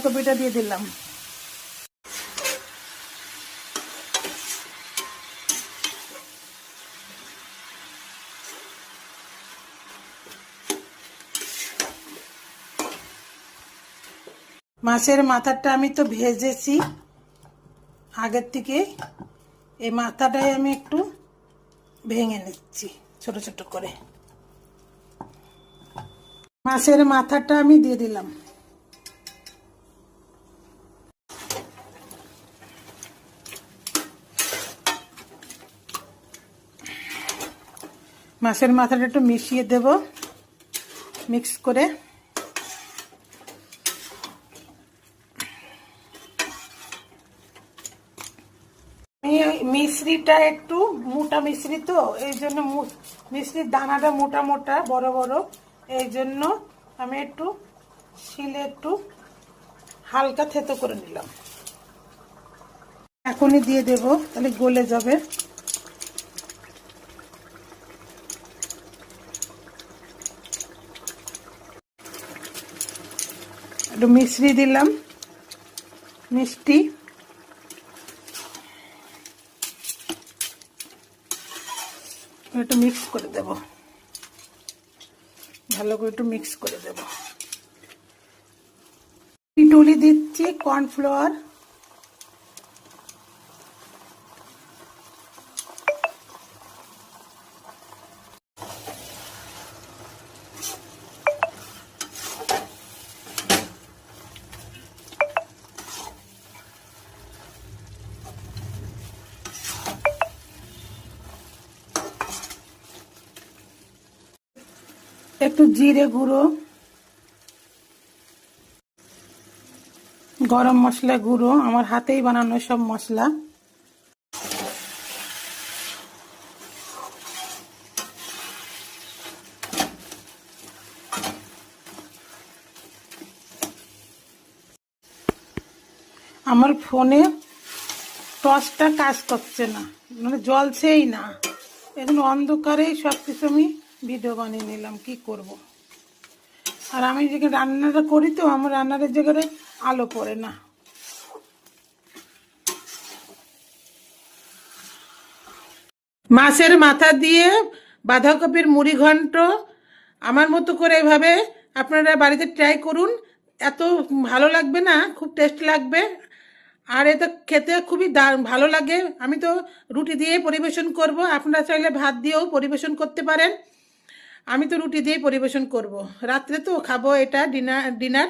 কপিটা দিয়ে দিলাম। মাছের মাথাটা আমি তো ভেজেছি আগের থেকে, এই মাথাটাই আমি একটু ভেঙে নিচ্ছি ছোট ছোট করে। মাছের মাথাটা আমি দিয়ে দিলাম। মাছের মাথাটা একটু মিশিয়ে দেব মিক্স করে। মিশ্রিটা একটু মোটা মিশ্রি তো, এই জন্য মিশ্রির দানাটা মোটা মোটা বড় বড়, এই জন্য আমি একটু শিলে একটু হালকা থেতো করে নিলাম। এখনই দিয়ে দেব, তাহলে গলে যাবে। একটু মিশ্রি দিলাম, মিষ্টি, একটু মিক্স করে দেব, ভালো করে একটু মিক্স করে দেব। টুলি দিচ্ছি কর্নফ্লাওয়ার, একটু জিরে গুঁড়ো, গরম মশলা গুঁড়ো, আমার হাতেই বানানো সব মশলা, আমার ফোনে টর্চটা কাজ করছে না, মানে জ্বলছেই না, এখন অন্ধকারেই সব কিছু আমি ভিডিও বানিয়ে নিলাম, কি করব। আর আমি যেখানে রান্নাটা করি তো, আমার রান্নার জায়গায় আলো পড়ে না। মাছের মাথা দিয়ে বাঁধাকপির মুড়ি ঘন্ট আমার মতো করে এভাবে আপনারা বাড়িতে ট্রাই করুন, এত ভালো লাগবে না, খুব টেস্ট লাগবে। আর এটা খেতে খুবই ভালো লাগে। আমি তো রুটি দিয়ে পরিবেশন করব, আপনারা চাইলে ভাত দিয়েও পরিবেশন করতে পারেন। আমি তো রুটি দিয়েই পরিবেশন করব, রাত্রে তো খাবো এটা ডিনার।